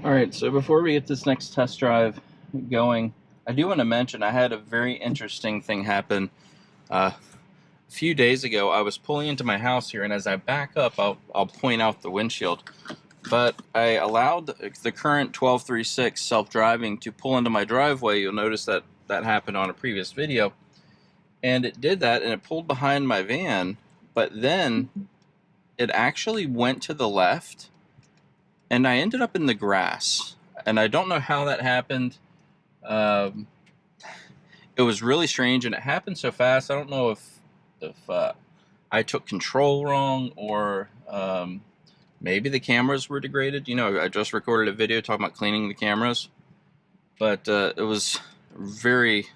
Alright, so before we get this next test drive going, I do want to mention I had a very interesting thing happen. A few days ago, I was pulling into my house here, and as I back up, I'll point out the windshield. But I allowed the current 1236 self-driving to pull into my driveway. You'll notice that that happened on a previous video. And it did that, and it pulled behind my van, but then it actually went to the left, and I ended up in the grass. And I don't know how that happened. Um, it was really strange, and it happened so fast. I don't know if I took control wrong, or maybe the cameras were degraded. You know, I just recorded a video talking about cleaning the cameras, but it was very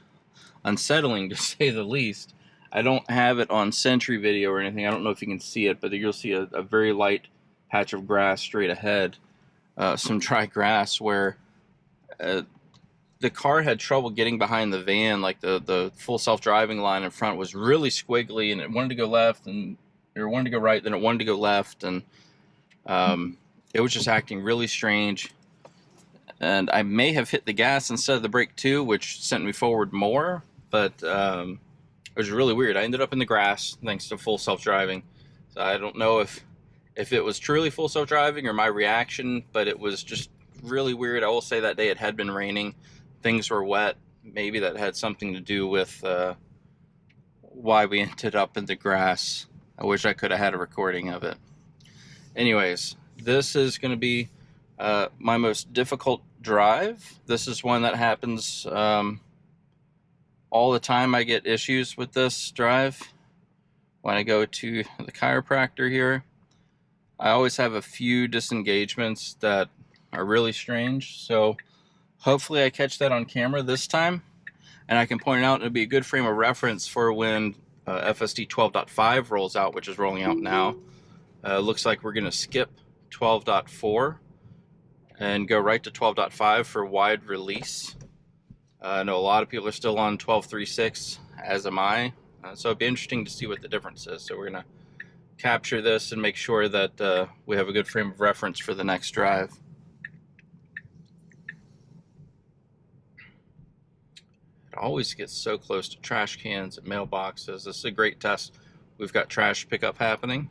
unsettling to say the least. I don't have it on Sentry video or anything. I don't know if you can see it, but you'll see a very light patch of grass straight ahead, some dry grass where the car had trouble getting behind the van. Like the full self-driving line in front was really squiggly, and it wanted to go left, and it wanted to go right, then it wanted to go left, and it was just acting really strange. And I may have hit the gas instead of the brake too, which sent me forward more, but it was really weird. I ended up in the grass thanks to full self-driving. So I don't know if it was truly full self-driving or my reaction, but it was just really weird. I will say that day it had been raining. Things were wet. Maybe that had something to do with why we ended up in the grass. I wish I could have had a recording of it. Anyways, this is going to be my most difficult drive. This is one that happens all the time. I get issues with this drive when I go to the chiropractor here. I always have a few disengagements that are really strange, so hopefully I catch that on camera this time, and I can point it out. It'll be a good frame of reference for when FSD 12.5 rolls out, which is rolling out now. Looks like we're going to skip 12.4 and go right to 12.5 for wide release. I know a lot of people are still on 12.36, as am I, so it'd be interesting to see what the difference is. So we're going to capture this and make sure that we have a good frame of reference for the next drive. It always gets so close to trash cans and mailboxes. This is a great test. We've got trash pickup happening.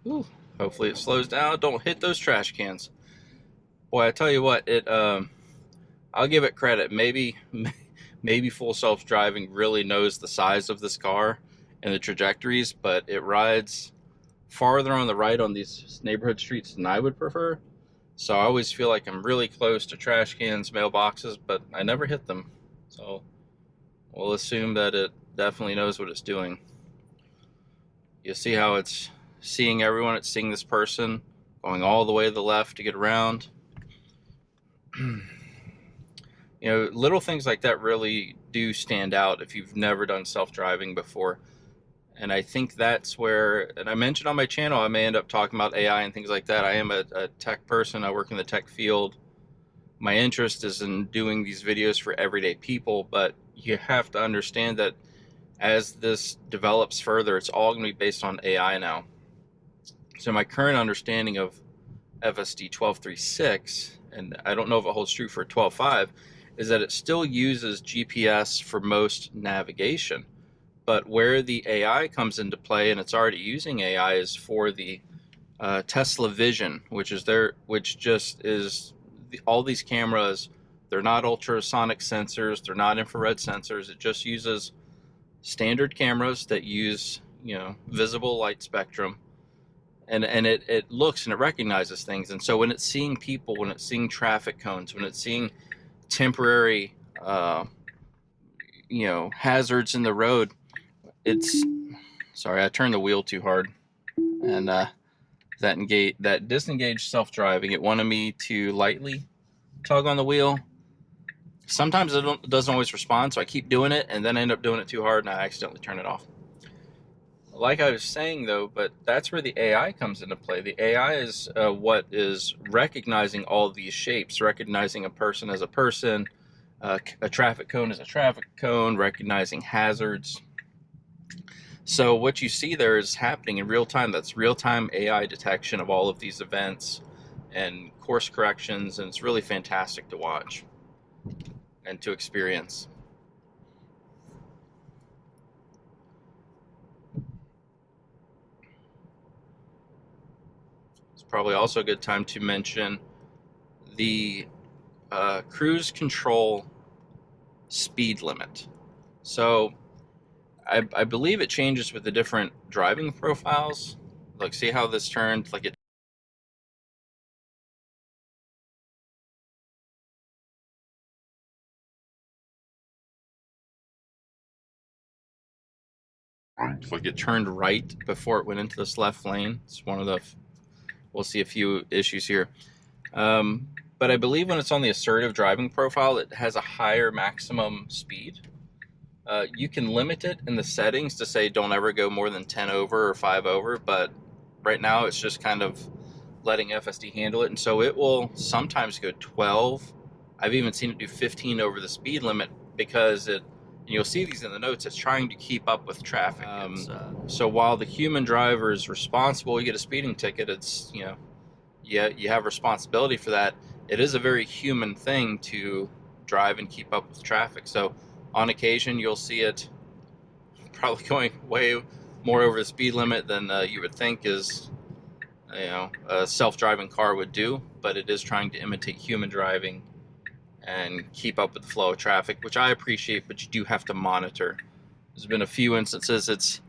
Ooh, hopefully it slows down. Don't hit those trash cans. Boy, I tell you what, I'll give it credit. Maybe full self-driving really knows the size of this car and the trajectories, but it rides farther on the right on these neighborhood streets than I would prefer. So I always feel like I'm really close to trash cans, mailboxes, but I never hit them. So we'll assume that it definitely knows what it's doing. You see how it's seeing everyone. It's seeing this person going all the way to the left to get around. You know, little things like that really do stand out if you've never done self-driving before. And I think that's where, and I mentioned on my channel, I may end up talking about AI and things like that. I am a tech person. I work in the tech field. My interest is in doing these videos for everyday people, but you have to understand that as this develops further, it's all going to be based on AI now. So my current understanding of FSD 12.36, and I don't know if it holds true for 12.5, is that it still uses GPS for most navigation. But where the AI comes into play, and it's already using AI, is for the Tesla Vision, which just is all these cameras. They're not ultrasonic sensors, they're not infrared sensors. It just uses standard cameras that use, you know, visible light spectrum, and it looks and it recognizes things. And so when it's seeing people, when it's seeing traffic cones, when it's seeing temporary you know, hazards in the road, it's, sorry, I turned the wheel too hard, and that disengaged self-driving, it wanted me to lightly tug on the wheel. Sometimes it doesn't always respond, so I keep doing it, and then I end up doing it too hard, and I accidentally turn it off. Like I was saying, though, but that's where the AI comes into play. The AI is what is recognizing all of these shapes, recognizing a person as a person, a traffic cone as a traffic cone, recognizing hazards. So what you see there is happening in real time. That's real-time AI detection of all of these events. and course corrections, and it's really fantastic to watch and to experience. It's probably also a good time to mention the cruise control speed limit. So I believe it changes with the different driving profiles. Like, see how this turned? Like, it turned right before it went into this left lane. It's one of the, we'll see a few issues here. But I believe when it's on the assertive driving profile, it has a higher maximum speed. You can limit it in the settings to say don't ever go more than 10 over or 5 over, but right now it's just kind of letting FSD handle it, and so it will sometimes go 12. I've even seen it do 15 over the speed limit because it, and you'll see these in the notes, it's trying to keep up with traffic. So while the human driver is responsible, you get a speeding ticket, it's, you know, yeah, you have responsibility for that. It is a very human thing to drive and keep up with traffic. So on occasion, you'll see it probably going way more over the speed limit than you would think is, you know, a self-driving car would do, but it is trying to imitate human driving and keep up with the flow of traffic, which I appreciate, but you do have to monitor. There's been a few instances it's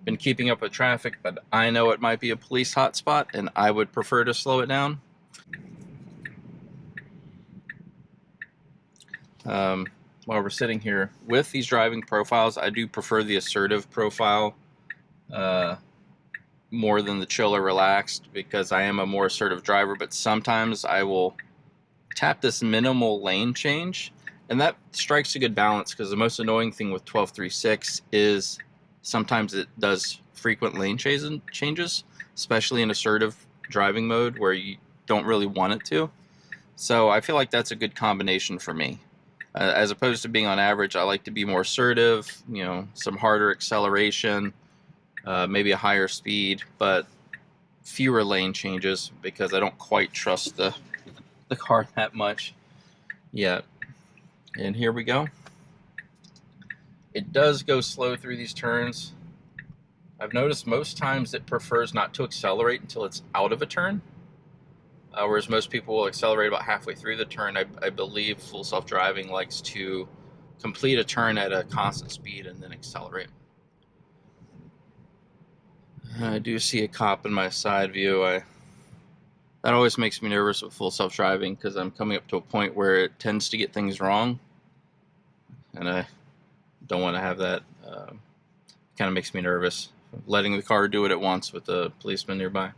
been keeping up with traffic, but I know it might be a police hotspot, and I would prefer to slow it down. While we're sitting here with these driving profiles, I do prefer the assertive profile more than the chill or relaxed, because I am a more assertive driver, but sometimes I will tap this minimal lane change, and that strikes a good balance, because the most annoying thing with 12.3.6 is sometimes it does frequent lane changes, especially in assertive driving mode where you don't really want it to. So I feel like that's a good combination for me. As opposed to being on average, I like to be more assertive, you know, some harder acceleration, maybe a higher speed, but fewer lane changes, because I don't quite trust the car that much yet. And here we go. It does go slow through these turns. I've noticed most times it prefers not to accelerate until it's out of a turn, whereas most people will accelerate about halfway through the turn. I believe full self-driving likes to complete a turn at a constant speed and then accelerate. I do see a cop in my side view. That always makes me nervous with full self-driving, because I'm coming up to a point where it tends to get things wrong, and I don't want to have that. Kind of makes me nervous, letting the car do what it wants with the policeman nearby.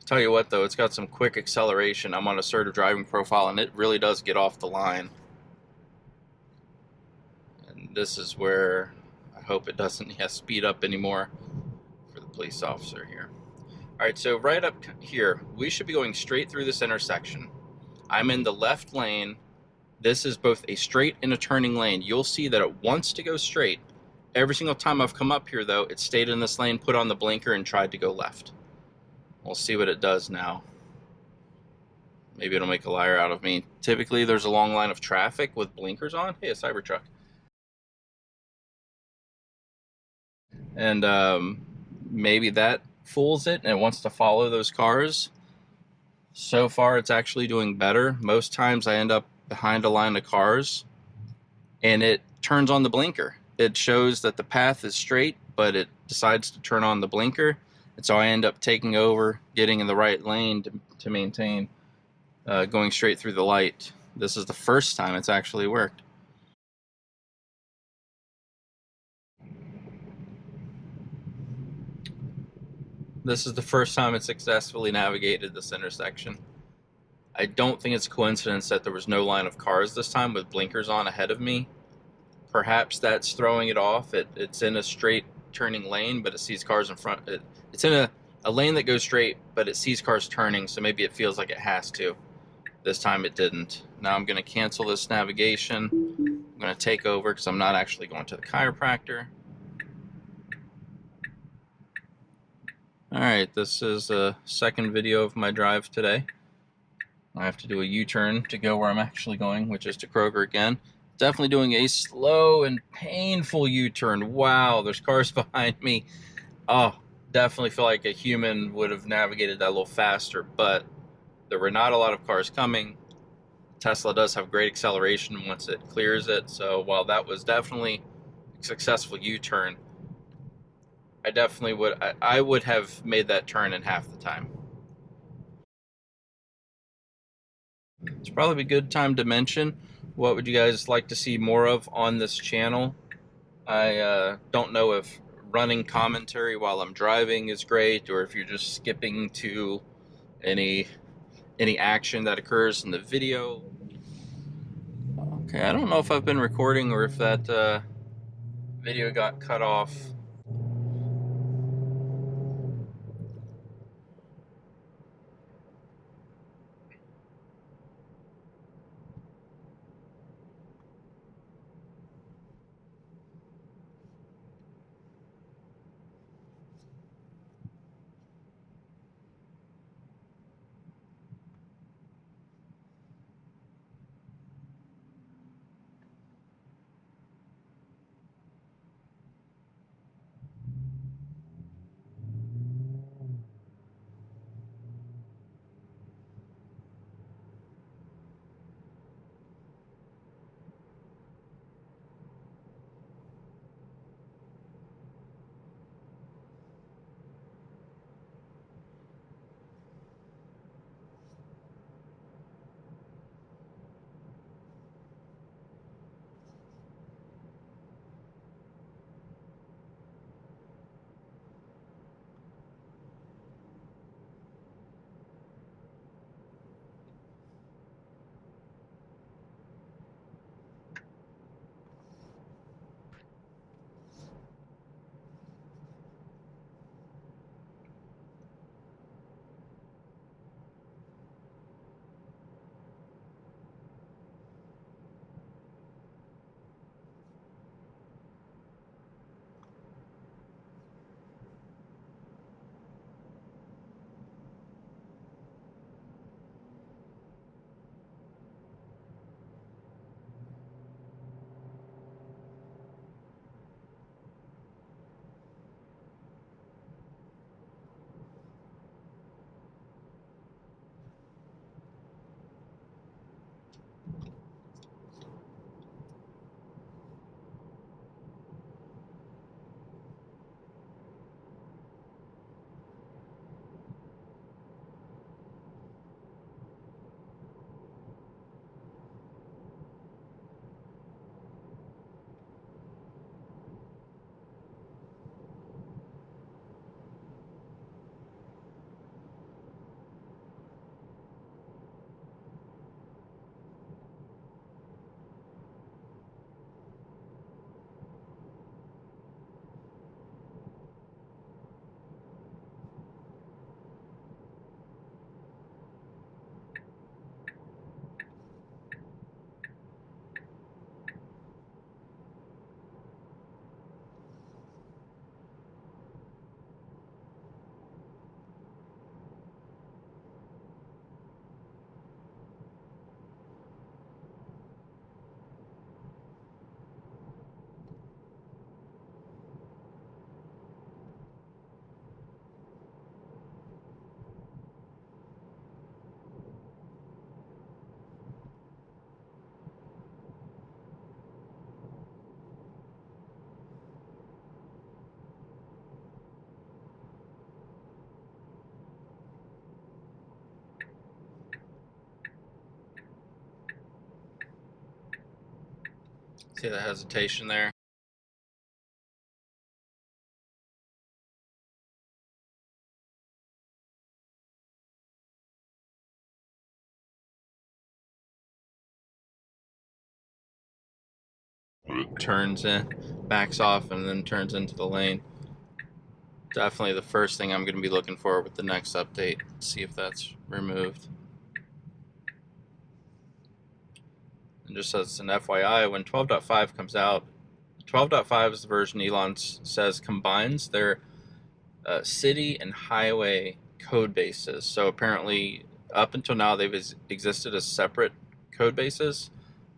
Tell you what, though, it's got some quick acceleration. I'm on assertive driving profile, and it really does get off the line. And this is where I hope it doesn't speed up anymore for the police officer here. All right, so right up here, we should be going straight through this intersection. I'm in the left lane. This is both a straight and a turning lane. You'll see that it wants to go straight. Every single time I've come up here, though, it stayed in this lane, put on the blinker, and tried to go left. We'll see what it does now. Maybe it'll make a liar out of me. Typically, there's a long line of traffic with blinkers on. Hey, a Cybertruck. And maybe that fools it, and it wants to follow those cars. So far, it's actually doing better. Most times I end up behind a line of cars, and it turns on the blinker. It shows that the path is straight, but it decides to turn on the blinker. And so I end up taking over, getting in the right lane to maintain going straight through the light. This is the first time it's actually worked. This is the first time it successfully navigated this intersection. I don't think it's a coincidence that there was no line of cars this time with blinkers on ahead of me. Perhaps that's throwing it off. It's in a straight turning lane, but it sees cars in front. It's in a lane that goes straight, but it sees cars turning, so maybe it feels like it has to. This time it didn't. Now I'm going to cancel this navigation. I'm going to take over because I'm not actually going to the chiropractor. Alright, this is the second video of my drive today. I have to do a U-turn to go where I'm actually going, which is to Kroger again. Definitely doing a slow and painful U-turn. Wow, there's cars behind me. Oh, definitely feel like a human would have navigated that a little faster, but there were not a lot of cars coming. Tesla does have great acceleration once it clears it, so while that was definitely a successful U-turn, I would have made that turn in half the time. It's probably a good time to mention what would you guys like to see more of on this channel. I don't know if running commentary while I'm driving is great, or if you're just skipping to any action that occurs in the video. Okay, I don't know if I've been recording or if that video got cut off. See the hesitation there? Turns in, backs off, and then turns into the lane. Definitely the first thing I'm going to be looking for with the next update. See if that's removed. And just as an FYI, when 12.5 comes out, 12.5 is the version Elon says combines their city and highway code bases. So apparently, up until now, they've existed as separate code bases,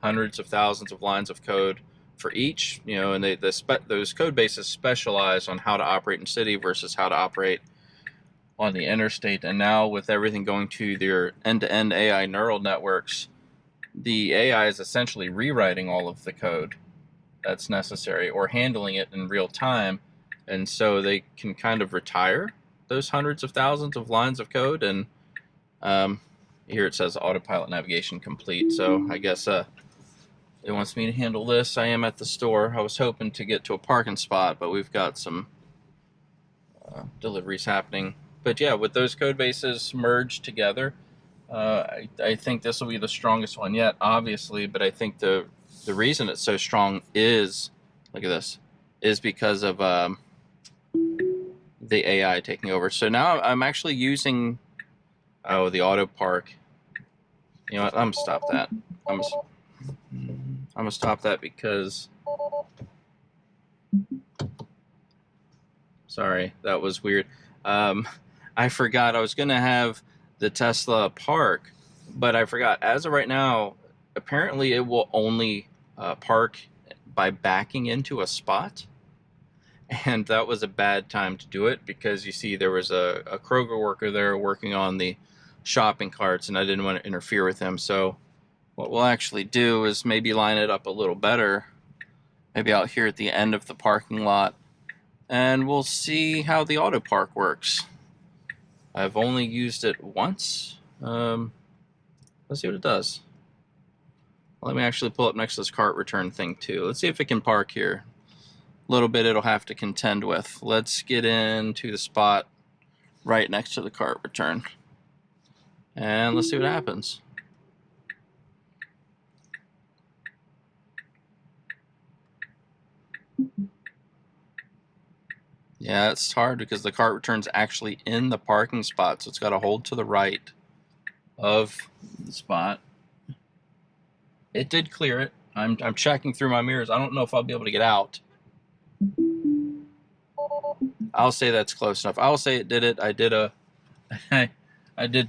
hundreds of thousands of lines of code for each. And those code bases specialize on how to operate in city versus how to operate on the interstate. And now with everything going to their end-to-end AI neural networks, the AI is essentially rewriting all of the code that's necessary or handling it in real time. And so they can kind of retire those hundreds of thousands of lines of code. And here it says autopilot navigation complete. So I guess it wants me to handle this. I am at the store. I was hoping to get to a parking spot, but we've got some deliveries happening. But yeah, with those code bases merged together, I think this will be the strongest one yet, obviously. But I think the reason it's so strong is, look at this, is because of the AI taking over. So now I'm actually using, the auto park. You know what? I'm gonna stop that. I'm gonna stop that because, sorry, that was weird. I forgot I was gonna have the Tesla park, but I forgot. As of right now, apparently it will only park by backing into a spot. And that was a bad time to do it because you see there was a Kroger worker there working on the shopping carts, and I didn't want to interfere with him. So what we'll actually do is maybe line it up a little better, maybe out here at the end of the parking lot, and we'll see how the auto park works. I've only used it once. Let's see what it does. Let me actually pull up next to this cart return thing too. Let's see if it can park here. A little bit it'll have to contend with. Let's get into the spot right next to the cart return. And let's see what happens. Yeah, it's hard because the cart return's actually in the parking spot, so it's got to hold to the right of the spot. It did clear it. I'm checking through my mirrors. I don't know if I'll be able to get out. I'll say that's close enough. I'll say it did it. I did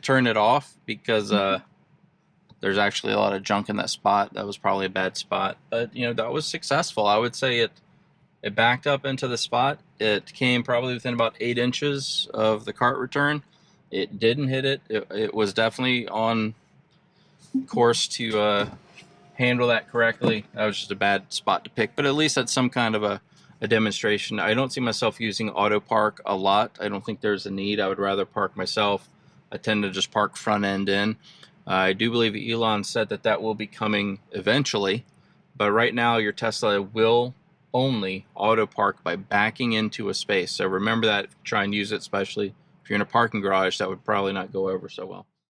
turn it off because there's actually a lot of junk in that spot. That was probably a bad spot, but that was successful. I would say it backed up into the spot. It came probably within about 8 inches of the cart return. It didn't hit it. It was definitely on course to handle that correctly. That was just a bad spot to pick, but at least that's some kind of a demonstration. I don't see myself using auto park a lot. I don't think there's a need. I would rather park myself. I tend to just park front end in. I do believe Elon said that will be coming eventually, but right now your Tesla will only auto park by backing into a space. So remember that. Try and use it, especially if you're in a parking garage. That would probably not go over so well.